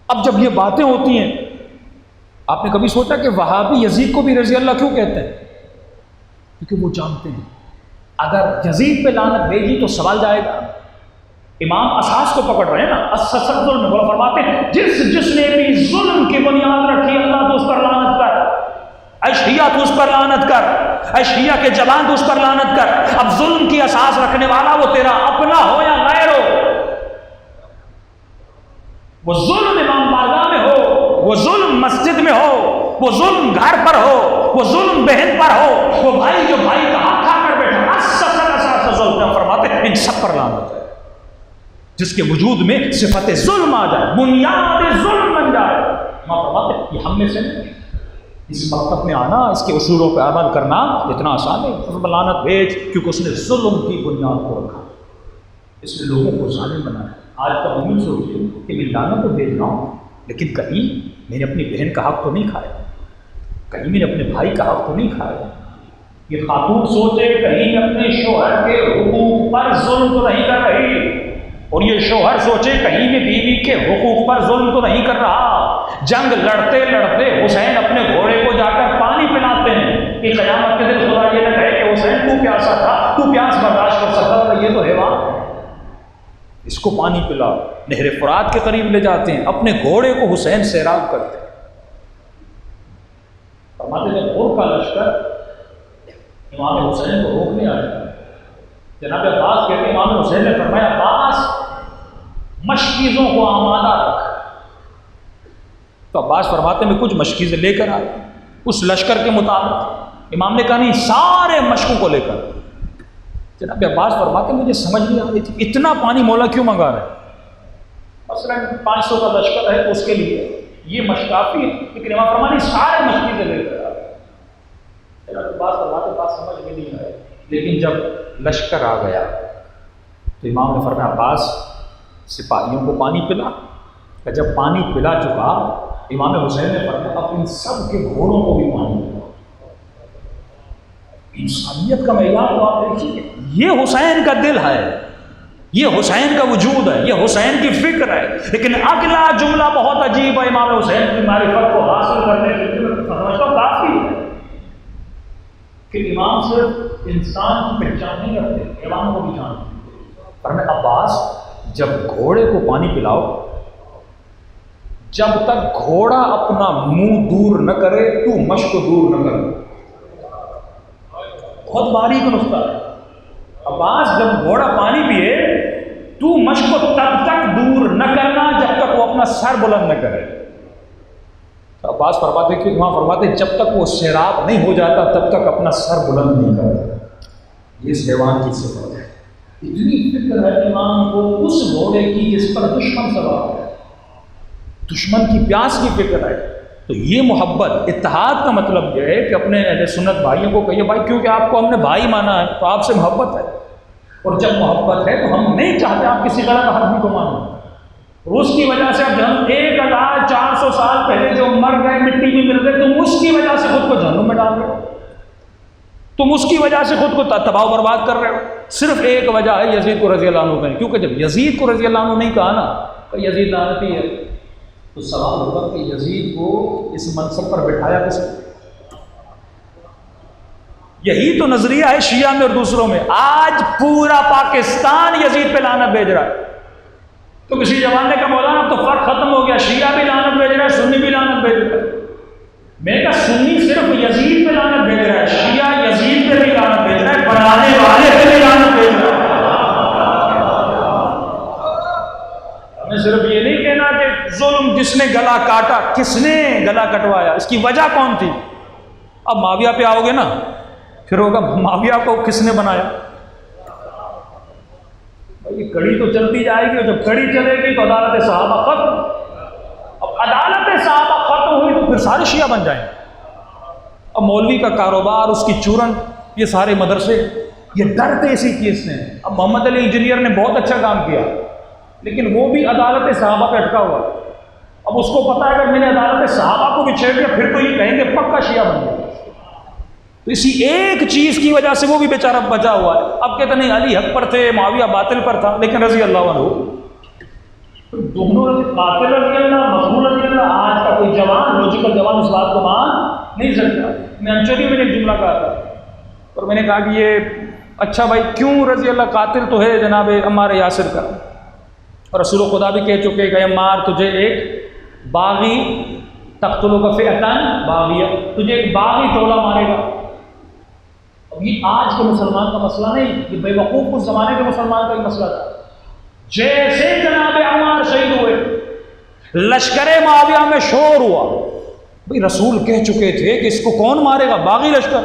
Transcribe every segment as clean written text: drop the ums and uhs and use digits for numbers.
اب جب یہ باتیں ہوتی ہیں، آپ نے کبھی سوچا کہ وہابی یزید کو بھی رضی اللہ کیوں کہتے ہیں؟ کیونکہ وہ جانتے ہیں اگر یزید پہ لعنت بھیجی تو سوال جائے گا۔ امام اساس کو پکڑ رہے ہیں نا، اساس ظلم، وہ فرماتے ہیں جس نے بھی ظلم کی بنیاد رکھی اللہ تو اس پر لعنت کر، اے شیعہ تو اس پر لعنت کر، اے شیعہ کے جوان تو اس پر لعنت کر۔ اب ظلم کی اساس رکھنے والا وہ تیرا اپنا ہو یا غیر ہو، وہ ظلم امام بارگاہ میں ہو، وہ ظلم مسجد میں ہو، وہ ظلم گھر پر ہو، وہ ظلم بہن پر ہو، وہ بھائی جو بھائی کا حق کھا کر بیٹھا، اساس ظلم فرماتے ہیں ان سب پر لعنت ہے۔ جس کے وجود میں صفت ظلم آ جائے، بنیاد ظلم بن جائے، ماں فرماتے ہیں یہ ہم میں سے نہیں۔ اس مقصد میں آنا، اس کے اصولوں پہ عمل کرنا اتنا آسان ہے۔ اس پر لعنت بھیج، کیونکہ اس نے ظلم کی بنیاد کو رکھا، اس نے لوگوں کو ظالم بنایا۔ آج کا مومن سوچے کہ میں لعنت تو بھیج رہا ہوں، لیکن کہیں میں نے اپنی بہن کا حق تو نہیں کھایا، کہیں میں نے اپنے بھائی کا حق تو نہیں کھایا۔ یہ خاتون سوچے کہیں اپنے شوہر کے حقوق پر ظلم تو نہیں کر رہی، اور یہ شوہر سوچے کہیں میں بیوی کے حقوق پر ظلم تو نہیں کر رہا۔ جنگ لڑتے لڑتے حسین اپنے گھوڑے کو جا کر پانی پلاتے ہیں کہ قیامت کے دن خدا یہ نہ کہے کہ حسین تو پیاسا تھا، تو پیاس برداشت کر سکتا تھا، یہ تو حیوان ہے۔ اس کو پانی پلا، نہر فرات کے قریب لے جاتے ہیں، اپنے گھوڑے کو حسین سیراب کرتے ہیں۔ فرماتے جب اور کا لشکر امام حسین کو روکنے آیا، جناب عباس کہتے ہیں امام حسین نے فرمایا عباس مشکیزوں کو آمادہ رکھ۔ تو عباس فرماتے ہیں میں کچھ مشکیزیں لے کر آیا اس لشکر کے مطابق۔ امام نے کہا نہیں، سارے مشکوں کو لے کر۔ جناب عباس فرماتے ہیں مجھے سمجھ نہیں آ رہی تھی اتنا پانی مولا کیوں منگا رہے ہیں؟ مثلاً 500 کا لشکر ہے تو اس کے لیے یہ مشق کافی ہے، لیکن امام فرماتے ہیں سارے مشکیزیں لے کر آئے۔ جناب عباس فرماتے بات سمجھ میں نہیں آئی، لیکن جب لشکر آ گیا تو امام نے فرمایا عباس سپاہیوں کو پانی پلا۔ کہ جب پانی پلا چکا امام حسین نے فرمایا اب ان سب کے گھوڑوں کو بھی پانی پلا۔ انسانیت کا معیار تو آپ دیکھیے، یہ حسین کا دل ہے، یہ حسین کا وجود ہے، یہ حسین کی فکر ہے۔ لیکن اگلا جملہ بہت عجیب ہے، امام حسین کی معرفت کو حاصل کرنے کے لیے سمجھتا کافی ہے کہ امام صرف انسان کی پہچان نہیں رکھتے، حیوان کو بھی جانتے۔ فرمایا عباس جب گھوڑے کو پانی پلاؤ، جب تک گھوڑا اپنا منہ دور نہ کرے تو مشق کو دور نہ کرے۔ بہت باریک نقطہ ہے۔ عباس جب گھوڑا پانی پیے تو مشق کو تب تک دور نہ کرنا جب تک وہ اپنا سر بلند نہ کرے۔ عباس فرماتے کہ وہاں فرماتے جب تک وہ سیراب نہیں ہو جاتا تب تک اپنا سر بلند نہیں کرتا۔ یہ اس حیوان کی صفت ہے۔ اتنی فکر ہے امام کو اس گھوڑے کی جس پر دشمن سوار ہے، دشمن کی پیاس کی فکر ہے۔ تو یہ محبت، اتحاد کا مطلب یہ ہے کہ اپنے اہل سنت بھائیوں کو کہیے بھائی کیونکہ آپ کو ہم نے بھائی مانا ہے تو آپ سے محبت ہے، اور جب محبت ہے تو ہم نہیں چاہتے آپ کسی غلط آدمی کو مانو۔ اور اس کی وجہ سے اب ہم 1400 سال پہلے جو مر گئے مٹی میں مل گئے، تم اس کی وجہ سے خود کو جہنم میں ڈال رہے ہو، تم اس کی وجہ سے خود کو تباہ و برباد کر رہے ہو۔ صرف ایک وجہ ہے یزید کو رضی اللہ عنہ کہیں، کیونکہ جب یزید کو رضی اللہ عنہ نہیں کہا نا کہ یزید لعنتی ہے، تو سوال ہوگا کہ یزید کو اس منصب پر بٹھایا کس نے؟ یہی تو نظریہ ہے شیعہ میں اور دوسروں میں۔ آج پورا پاکستان یزید پہ لعنت بھیج رہا ہے۔ تو کسی زمانے کا مولانا اب تو فرق ختم ہو گیا، شیعہ بھی لعنت بھیج رہا ہے، سنی بھی لعنت بھیج رہا ہے۔ میں نے کہا سنی صرف یزید پہ لعنت بھیج رہا ہے، شیعہ یزید پہ بھی لعنت بھیج رہا ہے، بنانے والے پہ بھی لعنت بھیج رہا ہے۔ ہمیں صرف یہ نہیں کہنا کہ ظلم جس نے گلا کاٹا، کس نے گلا کٹوایا، اس کی وجہ کون تھی۔ اب معاویہ پہ آؤ گے نا، پھر ہوگا معاویہ کو کس نے بنایا۔ یہ کڑی تو چلتی جائے گی، اور جب کڑی چلے گی تو عدالت صحابہ ختم۔ اب عدالت صحابہ ختم ہوئی تو پھر سارے شیعہ بن جائیں۔ اب مولوی کا کاروبار، اس کی چورن، یہ سارے مدرسے، یہ ڈرتے اسی چیز سے۔ اب محمد علی انجینئر نے بہت اچھا کام کیا، لیکن وہ بھی عدالت صحابہ پہ اٹکا ہوا۔ اب اس کو پتا ہے اگر میں نے عدالت صحابہ کو بھی چھیڑ دیا پھر تو یہ کہیں گے پکا شیعہ بن گیا۔ تو اسی ایک چیز کی وجہ سے وہ بھی بیچارہ بچا ہوا ہے. اب کہتے نہیں علی حق پر تھے معاویہ باطل پر تھا، لیکن رضی اللہ عنہ دونوں قاتل رضی اللہ، مقبول رضی اللہ. آج کا کوئی جوان، لوجیکل جوان اس بات کو مان نہیں سکتا. میں انچوری میں نے ایک جملہ کہا تھا اور میں نے کہا کہ یہ اچھا بھائی کیوں رضی اللہ قاتل تو ہے جناب عمار یاسر کا، اور رسول خدا بھی کہہ چکے کہ عمار تجھے ایک باغی تقتلوں کا فئتان باغیہ، تجھے ایک باغی ٹولہ مارے گا. اب یہ آج کے مسلمان کا مسئلہ نہیں، یہ بے وقوف اس زمانے کے مسلمان کا ہی مسئلہ تھا. جیسے جناب عمار شہید ہوئے لشکر معاویہ میں شور ہوا، بھئی رسول کہہ چکے تھے کہ اس کو کون مارے گا، باغی لشکر.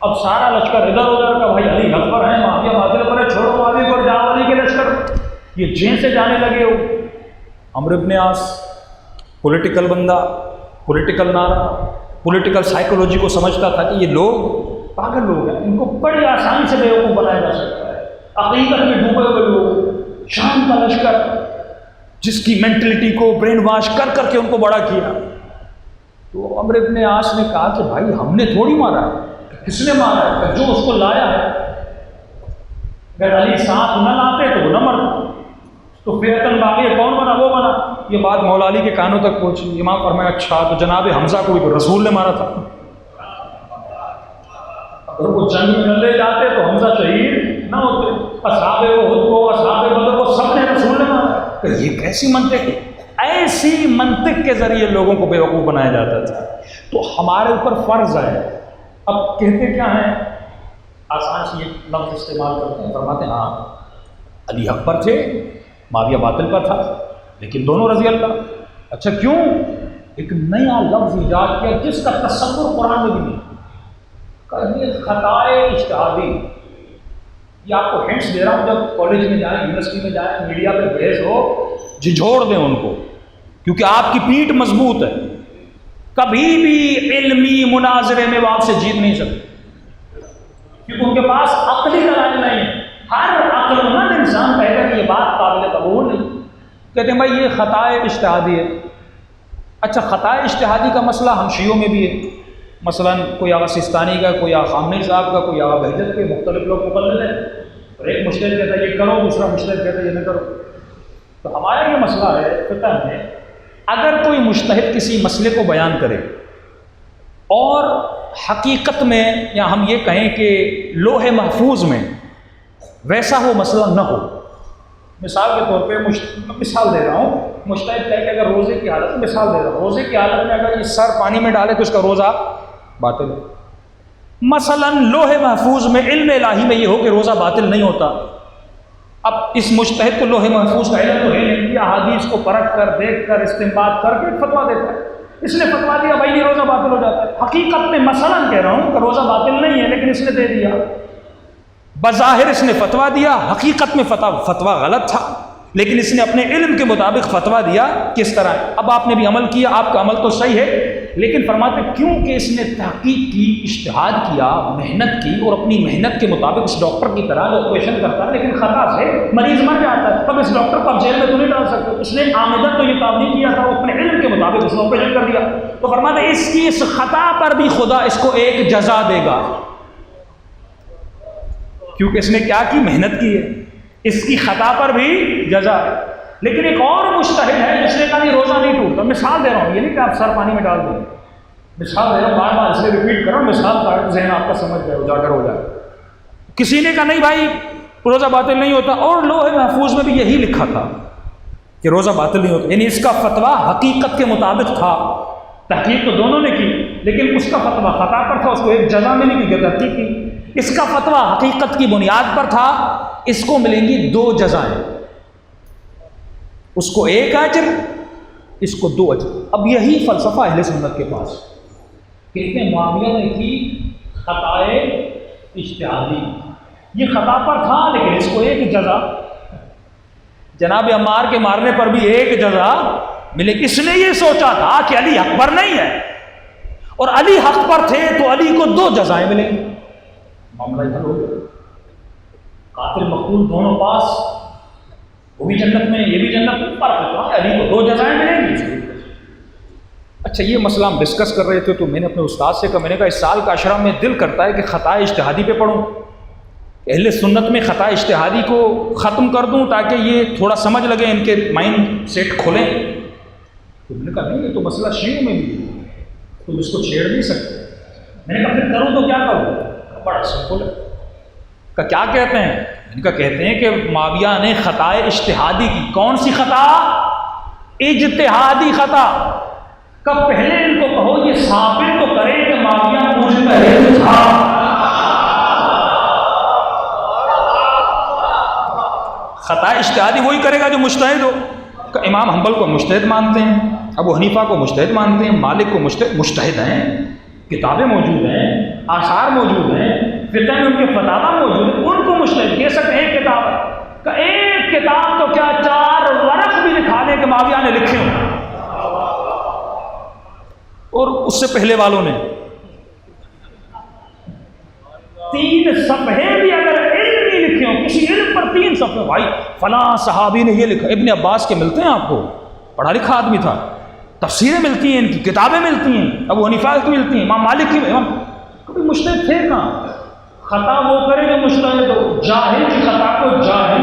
اب سارا لشکر ادھر ادھر کا، بھائی علی حق پر ہے معاویہ باطل پر ہے، چھوڑو معاویہ پر جاؤ علی کے لشکر. یہ جین سے جانے لگے ہو. عمرو بن عاص پولیٹیکل بندہ، پولیٹیکل نارا، پولیٹیکل سائیکولوجی کو سمجھتا تھا کہ یہ لوگ پاگل لوگ ہیں، ان کو بڑی آسانی سے بیوقوف بنایا جا سکتا ہے. عقیدت میں ڈوبے ہوئے لوگ، شام کا لشکر جس کی مینٹلٹی کو برین واش کر کر کے ان کو بڑا کیا. تو عمرو بن عاص نے کہا کہ بھائی ہم نے تھوڑی مارا ہے، کس نے مارا ہے؟ جو اس کو لایا ہے. اگر علی ساتھ نہ لاتے تو وہ نہ مرتا. تو فیتن باغی کون بنا؟ وہ بنا. یہ بات مولا علی کے کانوں تک پہنچی. امام فرمایا اچھا تو جناب حمزہ کو بھی رسول نے مارا تھا. اگر وہ جنگ میں نہ لے جاتے تو حمزہ شہید نہ ہوتے. اصحاب احد کو، اصحاب بدر کو سب نے رسول نے مارا. یہ کیسی منطق ہے؟ ایسی منطق کے ذریعے لوگوں کو بیوقوف بنایا جاتا تھا. تو ہمارے اوپر فرض ہے. اب کہتے کیا ہیں؟ آسان سے یہ لفظ استعمال کرتے ہیں، فرماتے ہیں ہاں علی حق پر تھے معاویہ باطل پر تھا، لیکن دونوں رضی اللہ. اچھا کیوں؟ ایک نیا لفظ ایجاد کیا جس کا تصور قرآن میں بھی نہیں. کہ خطائے اجتہادی. یہ آپ کو ہنٹس دے رہا ہوں، جب کالج میں جائیں، یونیورسٹی میں جائیں، میڈیا پہ بحث ہو، جھنجھوڑ دیں ان کو، کیونکہ آپ کی پیٹھ مضبوط ہے. کبھی بھی علمی مناظرے میں وہ آپ سے جیت نہیں سکتے، کیونکہ ان کے پاس عقلی دلائل نہیں ہے. ہر عقل مند انسان کہے گا کہ یہ بات قابل قبول نہیں. کہتے ہیں بھائی یہ خطائے اجتہادی ہے. اچھا خطائے اجتہادی کا مسئلہ ہم شیعوں میں بھی ہے. مثلا کوئی آغا سستانی کا، کوئی آغا خامنئی صاحب کا، کوئی آغا بہجت کے، مختلف لوگ مقلد ہیں، اور ایک مجتہد کہتا ہے یہ کرو، دوسرا مجتہد کہتا ہے یہ نہ کرو. تو ہمارا یہ مسئلہ ہے فقہ میں، اگر کوئی مجتہد کسی مسئلے کو بیان کرے اور حقیقت میں یا ہم یہ کہیں کہ لوح محفوظ میں ویسا وہ مسئلہ نہ ہو. مثال کے طور پہ مثال دے رہا ہوں، مجتہد کہے کہ اگر روزے کی حالت میں، مثال دے رہا ہوں، روزے کی حالت میں اگر یہ سر پانی میں ڈالے تو اس کا روزہ باطل ہے. مثلا لوح محفوظ میں علم الہی میں یہ ہو کہ روزہ باطل نہیں ہوتا. اب اس مجتہد کو لوح محفوظ کا علم تو ہے نہیں، یہ احادیث کو پرکھ کر، دیکھ کر، استنباط کر کے فتویٰ دیتا ہے. اس نے فتویٰ دیا بھائی یہ روزہ باطل ہو جاتا ہے. حقیقت میں مثلا کہہ رہا ہوں کہ روزہ باطل نہیں ہے، لیکن اس نے دے دیا. بظاہر اس نے فتویٰ دیا، حقیقت میں فتویٰ غلط تھا، لیکن اس نے اپنے علم کے مطابق فتویٰ دیا. کس طرح؟ اب آپ نے بھی عمل کیا، آپ کا عمل تو صحیح ہے، لیکن فرماتے کیونکہ اس نے تحقیق کی، اجتہاد کیا، محنت کی، اور اپنی محنت کے مطابق اس ڈاکٹر کی طرح آپریشن کرتا ہے، لیکن خطا سے مریض مر جاتا ہے. تب اس ڈاکٹر کو آپ جیل میں تو نہیں ڈال سکتے. اس نے آمدن تو یہ کام نہیں کیا تھا، وہ اپنے علم کے مطابق اس نے آپریشن کر دیا. تو فرماتے اس کی اس خطا پر بھی خدا اس کو ایک جزا دے گا، کیونکہ اس نے کیا کی؟ محنت کی ہے. اس کی خطا پر بھی جزا ہے. لیکن ایک اور مجتہد ہے جس نے کہا یہ روزہ نہیں ٹوٹتا. مثال دے رہا ہوں، یہ نہیں کہ آپ سر پانی میں ڈال دیں، مثال دے رہا ہوں، بار بار اس لیے ریپیٹ کر رہا ہوں، مثال کا ذہن آپ کا سمجھ جائے، اجاگر ہو جائے. کسی نے کہا نہیں بھائی روزہ باطل نہیں ہوتا، اور لوح محفوظ میں بھی یہی لکھا تھا کہ روزہ باطل نہیں ہوتا. یعنی اس کا فتویٰ حقیقت کے مطابق تھا. تحقیق تو دونوں نے کی، لیکن اس کا فتویٰ خطا پر تھا، اس کو ایک جزا ملی کیونکہ تحقیق کی. اس کا فتویٰ حقیقت کی بنیاد پر تھا، اس کو ملیں گی 2 جزائیں. اس کو 1 اجر، اس کو 2 اجر. اب یہی فلسفہ اہل سنت کے پاس. کہتے ہیں معاویہ نے کی خطائے اجتہادی، یہ خطا پر تھا لیکن اس کو 1 جزا. جناب عمار کے مارنے پر بھی 1 جزا ملے. اس نے یہ سوچا تھا کہ علی حق پر نہیں ہے، اور علی حق پر تھے تو علی کو 2 جزائیں ملیں گی. معاملہ حل ہو گیا. قاتل مقتول دونوں پاس، وہ بھی جنت میں، یہ بھی جنت میں. فرق ہے علی کو 2 جزائیں ملیں گی. اچھا یہ مسئلہ ہم ڈسکس کر رہے تھے تو میں نے اپنے استاد سے کہا، میں نے کہا اس سال کا عشرہ میں دل کرتا ہے کہ خطا اجتہادی پہ پڑھوں، اہل سنت میں خطا اجتہادی کو ختم کر دوں تاکہ یہ تھوڑا سمجھ لگے، ان کے مائنڈ سیٹ کھولیں۔ تو میں نے کہا نہیں، یہ تو مسئلہ شیعوں میں بھی ہے، تم اس کو چھیڑ نہیں سکتے۔ میں نے کہا پھر کروں تو کیا کروں؟ بڑا سمپل ہے۔ کہ کیا کہتے ہیں؟ میں نے کہا کہتے ہیں کہ معاویہ نے خطا اجتہادی کی۔ کون سی خطا؟ اجتہادی خطا۔ کہ پہلے ان کو کہو یہ ثابت تو کرے کہ معاویہ مجتہد تھا۔ خطا اجتہادی وہی کرے گا جو مجتہد ہو۔ کہ امام حنبل کو مجتہد مانتے ہیں، ابو حنیفہ کو مجتہد مانتے ہیں، مالک کو مجتہد ہیں، کتابیں موجود ہیں، آثار موجود ہیں، فقہ میں ان کے فتاویٰ موجود ہیں، ان کو مجتہد کہہ سکتے ہیں۔ ایک کتاب ہے کہ ایک کتاب تو کیا 4 ورق بھی دکھا دیں کہ معاویہ نے لکھے ہوں، اور اس سے پہلے والوں نے 3 صفحے بھی اگر علم نہیں لکھے ہوں، کسی علم پر 3 صفحے، بھائی فلاں صحابی نے یہ لکھا۔ ابن عباس کے ملتے ہیں آپ کو، پڑھا لکھا آدمی تھا، تفسیریں ملتی ہیں، ان کی کتابیں ملتی ہیں، ابو حنیفہ کی ملتی ہیں، امام مالک کی، کبھی مجتہد تھے کہاں؟ خطا وہ کرے جو مجتہد ہو، جاہل کی خطا کو جاہل